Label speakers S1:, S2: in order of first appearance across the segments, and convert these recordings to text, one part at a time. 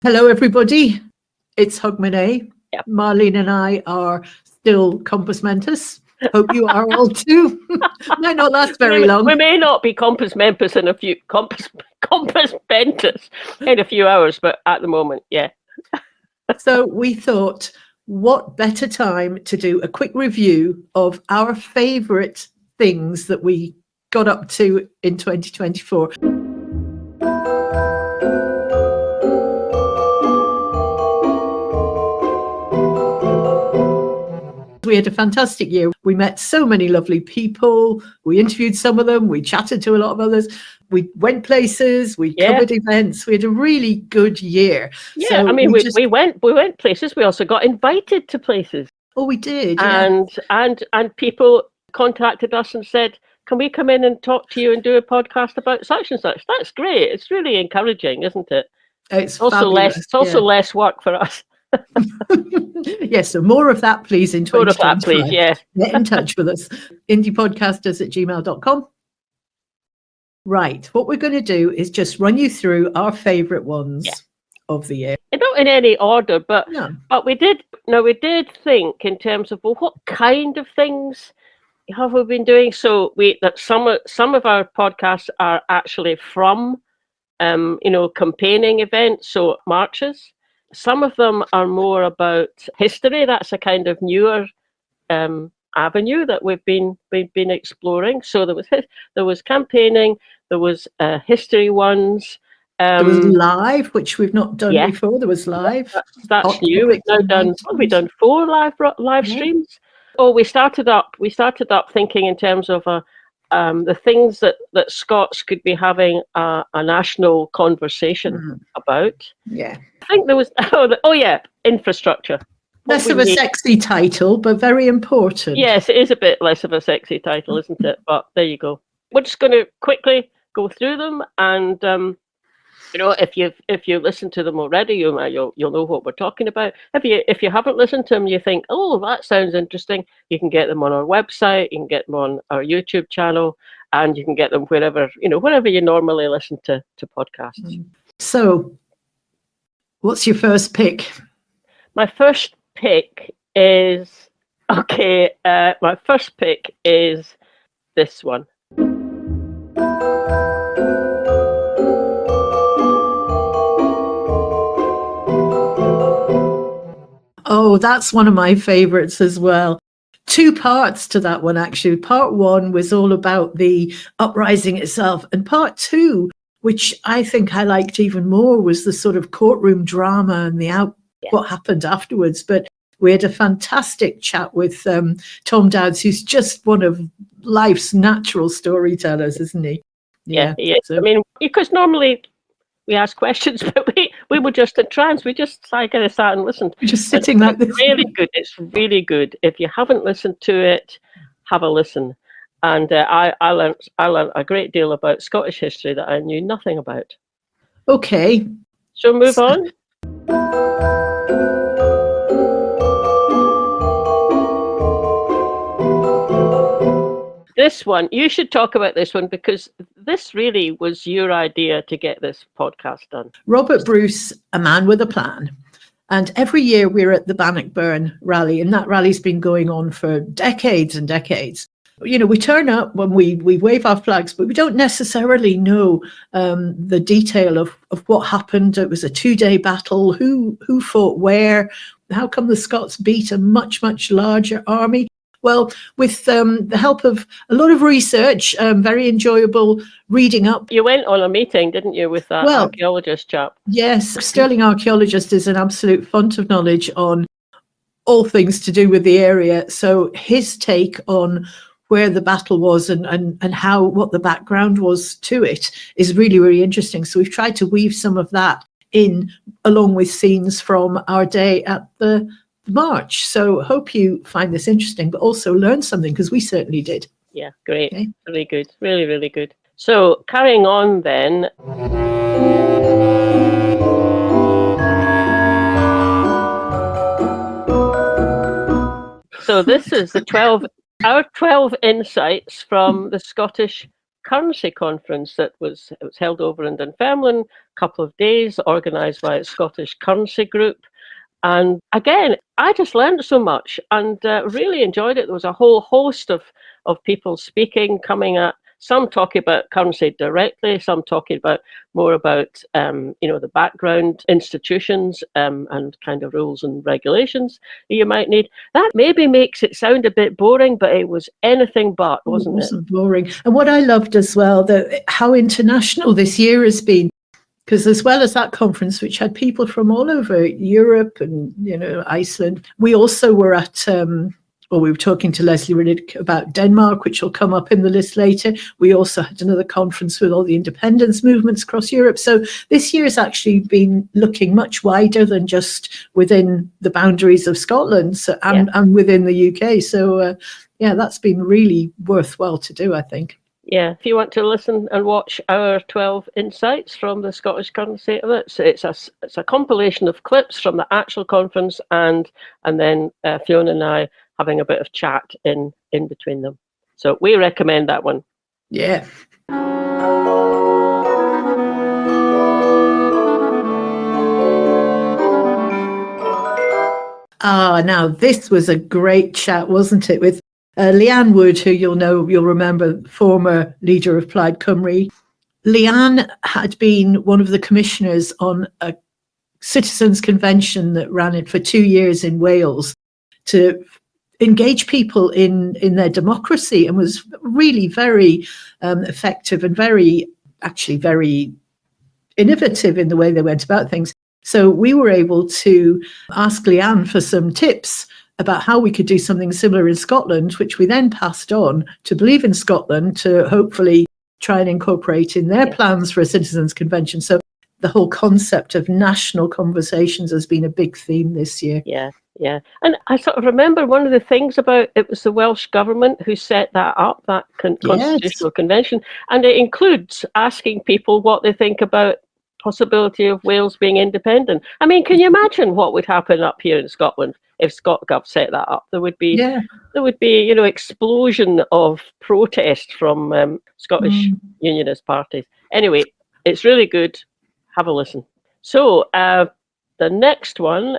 S1: Hello, everybody. It's Hogmanay.
S2: Yep.
S1: Marlene and I are still compos mentis. Hope you are all too. Might not last very long.
S2: We may not be compos mentis in a few compos mentis in a few hours, but at the moment, yeah.
S1: So we thought, what better time to do a quick review of our favourite things that we got up to in 2024. We had a fantastic year. We met so many lovely people. We interviewed some of them. We chatted to a lot of others. We went places. We covered events. We had a really good year.
S2: Yeah,
S1: so
S2: I mean, we went places. We also got invited to places.
S1: Oh, we did. Yeah.
S2: And people contacted us and said, "Can we come in and talk to you and do a podcast about such and such?" That's great. It's really encouraging, isn't it?
S1: It's
S2: also
S1: fabulous.
S2: It's also less work for us.
S1: Yes, so more of that, please, in 2025.
S2: More of that, please, yeah.
S1: Get in touch with us. indiepodcasters@gmail.com. Right, what we're going to do is just run you through our favourite ones of the year.
S2: Not in any order, but we did think in terms of, well, what kind of things have we been doing? So some of our podcasts are actually from campaigning events, so marches. Some of them are more about history. That's a kind of newer avenue that we've been exploring. So there was campaigning, there was history ones.
S1: There was live, which we've not done before. There was live.
S2: That's new. We've now done. We've done 4 live streams. Oh, we started up thinking in terms of the things that Scots could be having a national conversation about.
S1: Yeah.
S2: I think there was infrastructure.
S1: Less of a sexy title, but very important.
S2: Yes, it is a bit less of a sexy title, isn't it? But there you go. We're just going to quickly go through them, and if you listen to them already, you'll know what we're talking about. If you haven't listened to them, you think, oh, that sounds interesting. You can get them on our website. You can get them on our YouTube channel, and you can get them wherever you normally listen to podcasts.
S1: So, what's your first pick?
S2: My first pick is my first pick is this one.
S1: Oh, that's one of my favorites as well. 2 parts to that one, actually. Part 1 was all about the uprising itself, and part 2, which I think I liked even more, was the sort of courtroom drama and what happened afterwards. But we had a fantastic chat with Tom Dowds, who's just one of life's natural storytellers, isn't he?
S2: Yeah. So, I mean, because normally we ask questions, but we were just in trance. We just kind of sat and listened.
S1: We're just sitting like this.
S2: Really good. It's really good. If you haven't listened to it, have a listen. And I learned a great deal about Scottish history that I knew nothing about.
S1: Okay.
S2: So move on. This one, you should talk about this one, because this really was your idea to get this podcast done.
S1: Robert Bruce, a man with a plan. And every year we're at the Bannockburn Rally, and that rally's been going on for decades and decades. We turn up when we wave our flags, but we don't necessarily know the detail of what happened. It was a 2-day battle. Who fought where? How come the Scots beat a much, much larger army? Well, with the help of a lot of research, very enjoyable reading up.
S2: You went on a meeting, didn't you, with that archaeologist chap?
S1: Yes, Sterling archaeologist is an absolute font of knowledge on all things to do with the area. So his take on where the battle was and what the background was to it is really, really interesting. So we've tried to weave some of that in along with scenes from our day at the march. So hope you find this interesting, but also learn something, because we certainly did.
S2: Yeah, great. Okay. Really good. Really, really good. So carrying on then. So this is our 12 insights from the Scottish currency conference it was held over in Dunfermline, a couple of days, organised by Scottish Currency Group. And again, I just learned so much and really enjoyed it. There was a whole host of people speaking, coming at, some talking about currency directly, some talking about more about the background institutions and kind of rules and regulations you might need. That maybe makes it sound a bit boring, but it was anything but, wasn't it?
S1: It wasn't boring. And what I loved as well, how international this year has been. Because as well as that conference, which had people from all over Europe and, Iceland, we also were at, we were talking to Leslie Riddick about Denmark, which will come up in the list later. We also had another conference with all the independence movements across Europe. So this year has actually been looking much wider than just within the boundaries of Scotland and within the UK. So, that's been really worthwhile to do, I think.
S2: Yeah, if you want to listen and watch our 12 insights from the Scottish Currency Event, it's a compilation of clips from the actual conference and then Fiona and I having a bit of chat in between them. So we recommend that one.
S1: Yeah. Now this was a great chat, wasn't it, with Leanne Wood, who you'll remember, former leader of Plaid Cymru. Leanne had been one of the commissioners on a citizens' convention that ran it for 2 years in Wales to engage people in their democracy, and was really very effective and very innovative in the way they went about things. So we were able to ask Leanne for some tips about how we could do something similar in Scotland, which we then passed on to Believe in Scotland to hopefully try and incorporate in their plans for a citizens' convention. So the whole concept of national conversations has been a big theme this year.
S2: Yeah. And I sort of remember one of the things about it was the Welsh government who set that up, that constitutional convention. And it includes asking people what they think about possibility of Wales being independent. I mean, can you imagine what would happen up here in Scotland if ScotGov set that up? There would be explosion of protest from Scottish unionist parties. Anyway, it's really good. Have a listen. So the next one.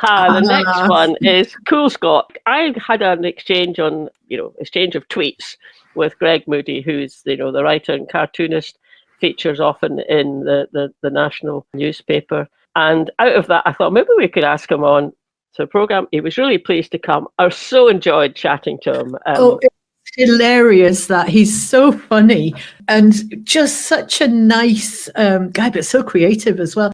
S2: The next one is Cool Scott. I had an exchange of tweets with Greg Moody, who's the writer and cartoonist, features often in the national newspaper. And out of that, I thought maybe we could ask him on to the programme. He was really pleased to come. I so enjoyed chatting to him.
S1: It's hilarious that he's so funny and just such a nice guy, but so creative as well.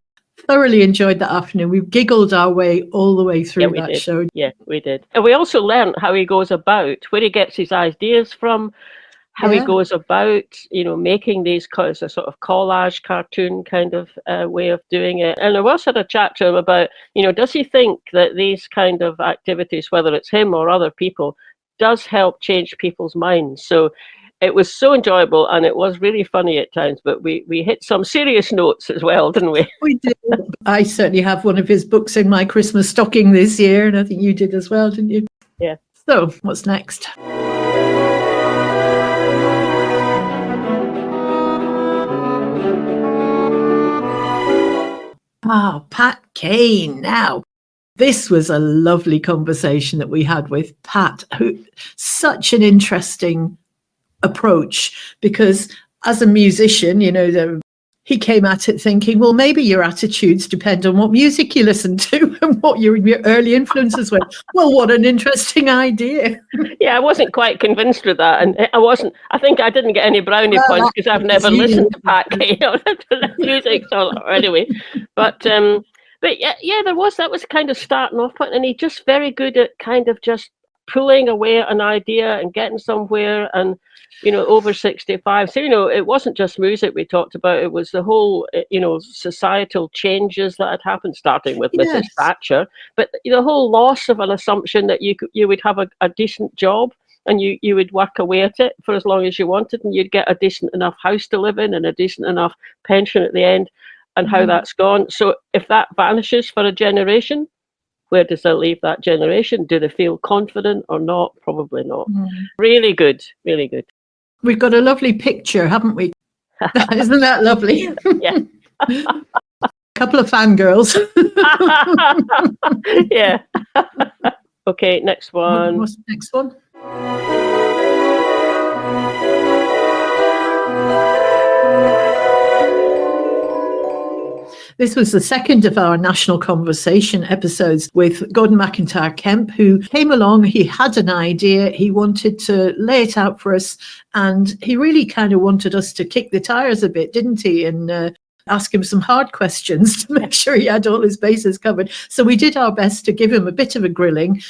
S1: Thoroughly enjoyed that afternoon. We giggled our way all the way through that show.
S2: Yeah, we did. And we also learned how he goes about, where he gets his ideas from, how he goes about, making these as a sort of collage cartoon kind of way of doing it. And I also had a chat to him about, does he think that these kind of activities, whether it's him or other people, does help change people's minds? So it was so enjoyable, and it was really funny at times, but we hit some serious notes as well, didn't we?
S1: We did. I certainly have one of his books in my Christmas stocking this year, and I think you did as well, didn't you?
S2: Yeah.
S1: So, what's next? Pat Kane. Now, this was a lovely conversation that we had with Pat, who such an interesting approach, because as a musician, he came at it thinking, well, maybe your attitudes depend on what music you listen to and what your early influences were. Well, what an interesting idea.
S2: Yeah, I wasn't quite convinced with that. And I think I didn't get any brownie points because I've never listened to Pat Kane music. So anyway, but that was kind of starting off point, and he's just very good at kind of just pulling away at an idea and getting somewhere. And over 65. So, it wasn't just music we talked about. It was the whole, societal changes that had happened, starting with Mrs. Thatcher. But the whole loss of an assumption that you would have a decent job and you would work away at it for as long as you wanted, and you'd get a decent enough house to live in and a decent enough pension at the end, and how that's gone. So if that vanishes for a generation, where does that leave that generation? Do they feel confident or not? Probably not. Really good, really good.
S1: We've got a lovely picture, haven't we? Isn't that lovely?
S2: Yeah.
S1: Couple of fangirls.
S2: Yeah. Okay, next one.
S1: What's the next one? This was the second of our National Conversation episodes with Gordon McIntyre Kemp, who came along. He had an idea. He wanted to lay it out for us. And he really kind of wanted us to kick the tires a bit, didn't he? And ask him some hard questions to make sure he had all his bases covered. So we did our best to give him a bit of a grilling,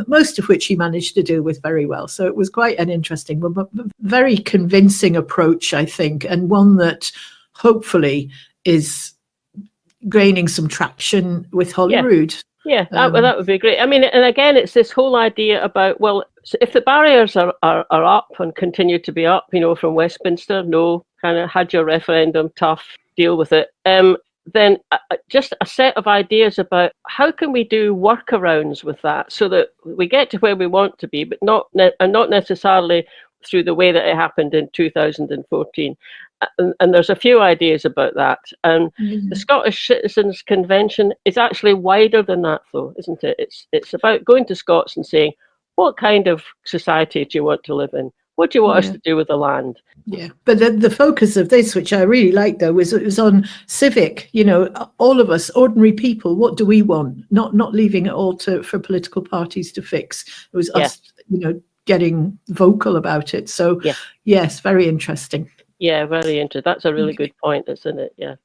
S1: most of which he managed to do with very well. So it was quite an interesting, but very convincing approach, I think, and one that hopefully is gaining some traction with Holyrood.
S2: Yeah, that would be great. I mean, and again, it's this whole idea about, well, so if the barriers are up and continue to be up, from Westminster, no, kind of had your referendum, tough, deal with it. Then just a set of ideas about how can we do workarounds with that so that we get to where we want to be, but not necessarily through the way that it happened in 2014. And there's a few ideas about that. And the Scottish Citizens Convention is actually wider than that, though, isn't it? It's about going to Scots and saying, what kind of society do you want to live in? What do you want us to do with the land? Yeah,
S1: but the focus of this, which I really liked, though, was it was on civic. All of us, ordinary people, what do we want? Not leaving it all for political parties to fix. It was us, getting vocal about it. So, yes, very interesting.
S2: Yeah, very interesting. That's a really good point, isn't it? Yeah.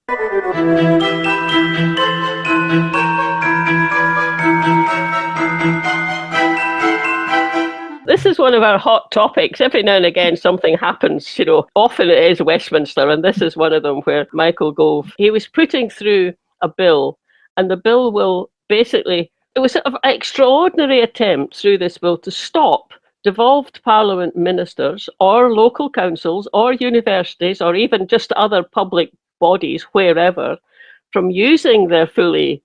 S2: This is one of our hot topics. Every now and again, something happens, often it is Westminster, and this is one of them where Michael Gove, he was putting through a bill, and the bill will basically, it was sort of an extraordinary attempt through this bill to stop devolved Parliament ministers or local councils or universities or even just other public bodies, wherever, from using their fully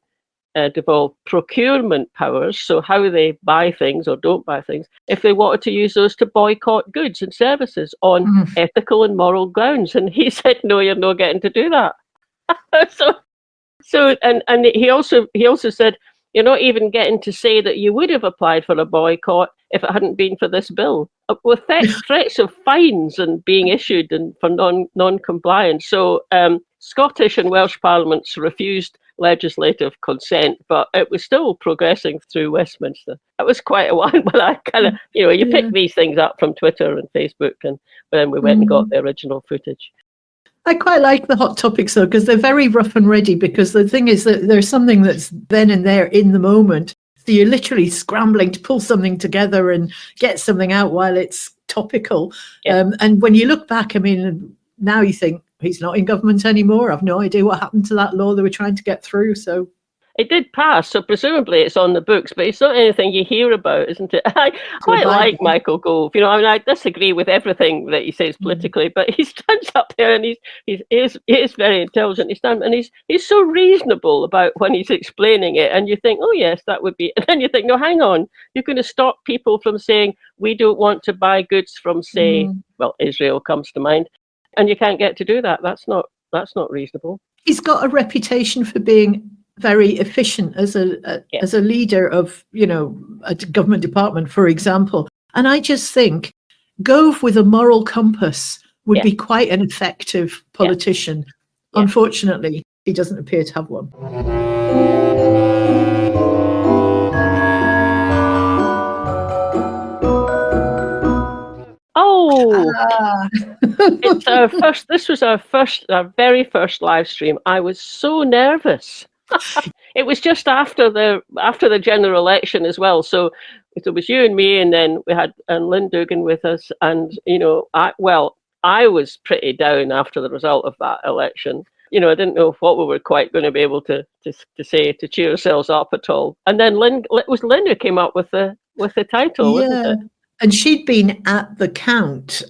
S2: devolved procurement powers, so how they buy things or don't buy things, if they wanted to use those to boycott goods and services on ethical and moral grounds. And he said, no, you're not getting to do that. And he also said, you're not even getting to say that you would have applied for a boycott if it hadn't been for this bill, with threats of fines and being issued and for non-compliance. So Scottish and Welsh parliaments refused legislative consent, but it was still progressing through Westminster. It was quite a while, but I kind of, you pick these things up from Twitter and Facebook, and then we went and got the original footage.
S1: I quite like the hot topics, though, because they're very rough and ready, because the thing is that there's something that's then and there in the moment. So you're literally scrambling to pull something together and get something out while it's topical. Yeah. And when you look back, I mean, now you think, he's not in government anymore. I've no idea what happened to that law they were trying to get through. So
S2: it did pass, so presumably it's on the books, but it's not anything you hear about, isn't it? I quite like Michael Gove. I disagree with everything that he says politically, but he stands up there and he is very intelligent. He's so reasonable about when he's explaining it, and you think, oh yes, that would be. And then you think, no, hang on, you're going to stop people from saying we don't want to buy goods from, say, well, Israel comes to mind, and you can't get to do that. That's not reasonable.
S1: He's got a reputation for being very efficient as a leader of a government department, for example, and I just think Gove with a moral compass would be quite an effective politician. Unfortunately, he doesn't appear to have one.
S2: It's our first. This was our very first live stream. I was so nervous. It was just after the general election as well. So it was you and me, and then we had Lynn Dugan with us. And I was pretty down after the result of that election. I didn't know what we were quite going to be able to say to cheer ourselves up at all. And then it was Lynn who came up with the title, wasn't it?
S1: And she'd been at the count,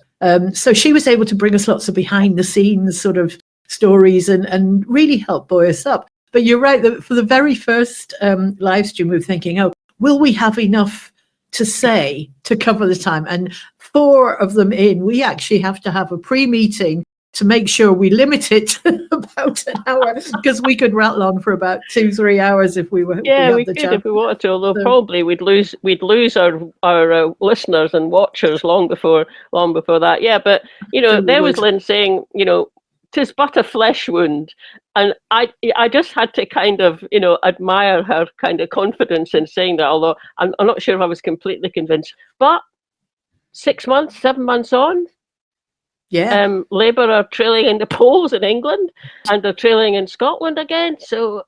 S1: so she was able to bring us lots of behind the scenes sort of stories and really help buoy us up. But you're right, that for the very first live stream, we were thinking, oh, will we have enough to say to cover the time? And 4 of them in, we actually have to have a pre-meeting to make sure we limit it to about an hour, because we could rattle on for about 2-3 hours if we were.
S2: Yeah, we could if we wanted to. Although probably we'd lose our listeners and watchers long before that. Yeah, but there was Lynn saying, 'tis but a flesh wound, and I just had to kind of admire her kind of confidence in saying that. Although I'm not sure if I was completely convinced, but 6 months, 7 months on. Yeah, Labour are trailing in the polls in England, and they're trailing in Scotland again. So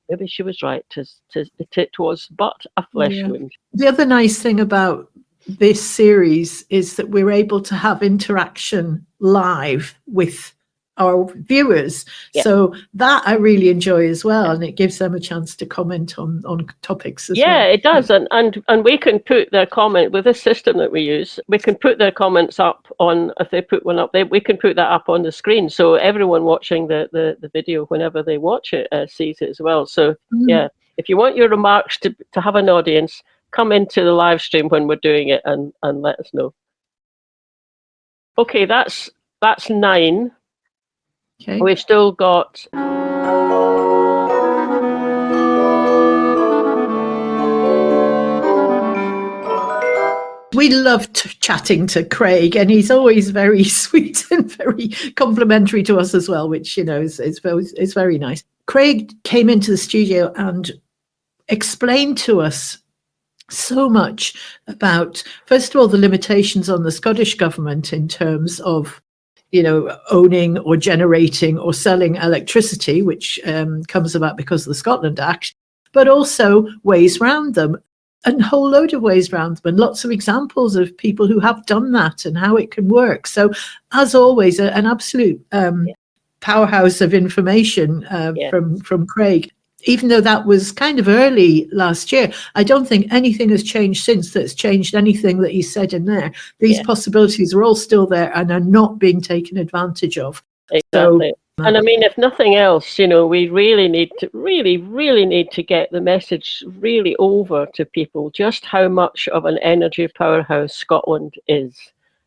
S2: maybe she was right. It was but a flesh wound.
S1: The other nice thing about this series is that we're able to have interaction live with our viewers. Yeah. So that I really enjoy as well, and it gives them a chance to comment on topics as well.
S2: Yeah, it does, and we can put their comment with this system that we use. We can put their comments up on, if they put one up, we can put that up on the screen, so everyone watching the video whenever they watch it sees it as well. So yeah, if you want your remarks to have an audience, come into the live stream when we're doing it and let us know. Okay, that's 9.
S1: Okay.
S2: We've still got
S1: we loved chatting to Craig, and he's always very sweet and very complimentary to us as well, which is very nice. Craig came into the studio and explained to us so much about, first of all, the limitations on the Scottish government in terms of owning or generating or selling electricity, which comes about because of the Scotland Act, but also ways round them, and a whole load of ways round them, and lots of examples of people who have done that and how it can work. So, as always, an absolute powerhouse of information from Craig. Even though that was kind of early last year, I don't think anything has changed since that's changed anything that he said in there. These possibilities are all still there and are not being taken advantage of.
S2: Exactly. So, and I mean, if nothing else, we really need to get the message really over to people just how much of an energy powerhouse Scotland is.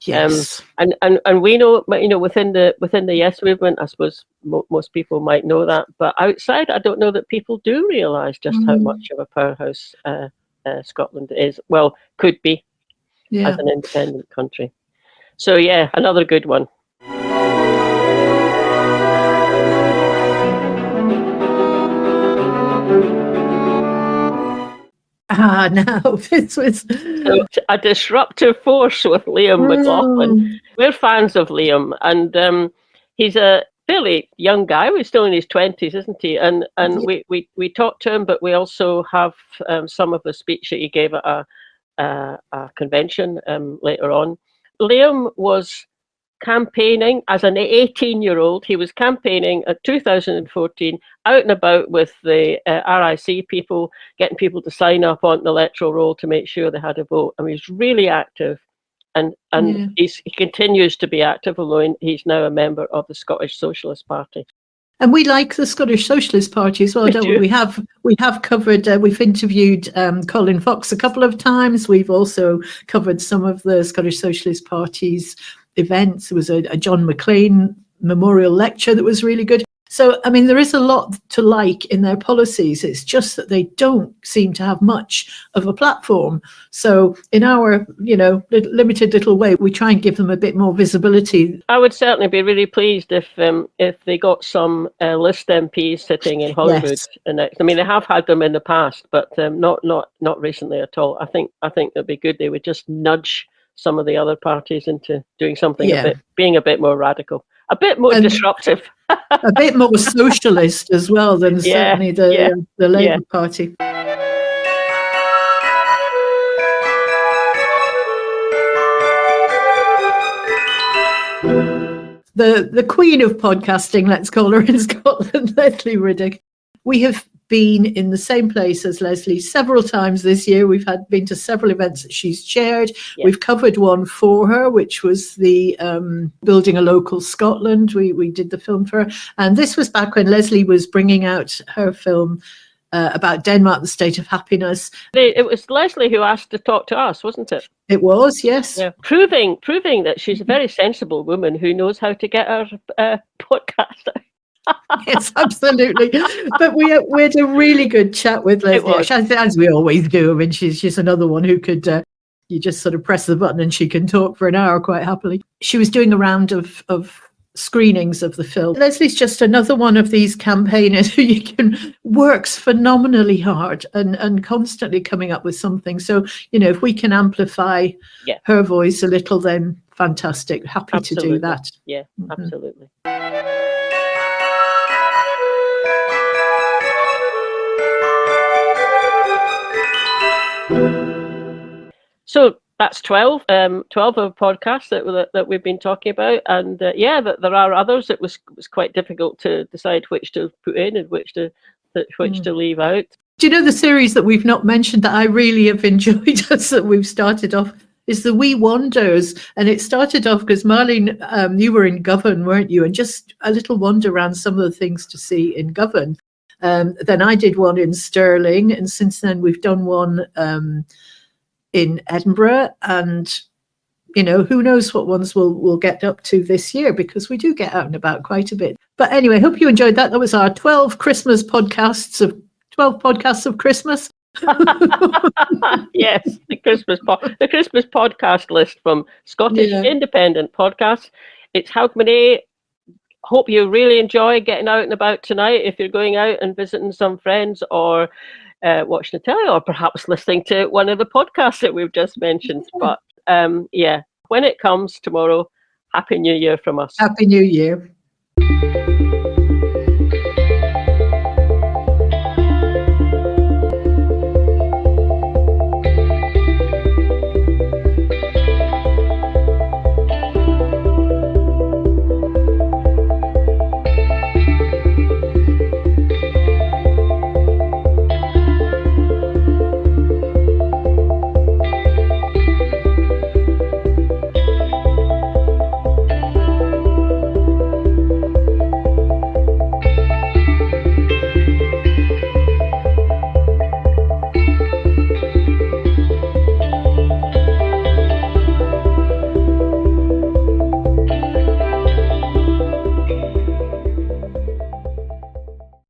S1: Yes.
S2: And we know, within the Yes movement, I suppose most people might know that, but outside, I don't know that people do realise just how much of a powerhouse Scotland is. Well, could be as an independent country. So yeah, another good one.
S1: Now this was
S2: a disruptive force with Liam McLaughlin. We're fans of Liam, and he's a fairly young guy. He's still in his 20s, isn't he? And we talked to him, but we also have some of the speech that he gave at a convention later on. Liam was campaigning as an 18-year-old. He was campaigning at 2014, out and about with the RIC people, getting people to sign up on the electoral roll to make sure they had a vote. I mean, he's really active, and he continues to be active, although he's now a member of the Scottish Socialist Party.
S1: And we like the Scottish Socialist Party as well, don't we? We have covered, we've interviewed Colin Fox a couple of times. We've also covered some of the Scottish Socialist Party's events. There was a John McLean memorial lecture that was really good. So, I mean, there is a lot to like in their policies. It's just that they don't seem to have much of a platform. So in our, limited little way, we try and give them a bit more visibility.
S2: I would certainly be really pleased if they got some list MPs sitting in Hollywood. Yes. I mean, they have had them in the past, but not recently at all. I think it'd be good. They would just nudge some of the other parties into doing something being a bit more radical, a bit more disruptive.
S1: A bit more socialist as well than certainly the Labour Party. The queen of podcasting, let's call her in Scotland, Leslie Riddick. We have been in the same place as Leslie several times this year. We've been to several events that she's chaired. Yeah. We've covered one for her, which was the Building a Local Scotland. We did the film for her. And this was back when Leslie was bringing out her film about Denmark, the State of Happiness.
S2: It was Leslie who asked to talk to us, wasn't it?
S1: It was, yes.
S2: Yeah. Proving that she's a very sensible woman who knows how to get her podcast out.
S1: Yes, absolutely. But we had a really good chat with Leslie, as we always do. I mean, she's another one who could, you just sort of press the button and she can talk for an hour quite happily. She was doing a round of screenings of the film. Leslie's just another one of these campaigners who works phenomenally hard and constantly coming up with something. So, if we can amplify her voice a little, then fantastic. Happy absolutely. To do that.
S2: Yeah, absolutely. So that's 12 of podcasts that we've been talking about, and that there are others. It was quite difficult to decide which to put in and which to leave out.
S1: Do you know the series that we've not mentioned that I really have enjoyed that we've started off is the Wee Wonders, and it started off because Marlene, you were in Govan, weren't you? And just a little wander around some of the things to see in Govan. Then I did one in Stirling, and since then we've done one in Edinburgh, and who knows what ones we'll get up to this year, because we do get out and about quite a bit. But anyway, hope you enjoyed that. That was our 12 Christmas podcasts of 12 podcasts of Christmas.
S2: Yes, the Christmas podcast list from Scottish Independent Podcasts. It's Hogmanay. Hope you really enjoy getting out and about tonight if you're going out and visiting some friends, or watching the telly, or perhaps listening to one of the podcasts that we've just mentioned. But when it comes tomorrow, Happy New Year from us.
S1: Happy New Year.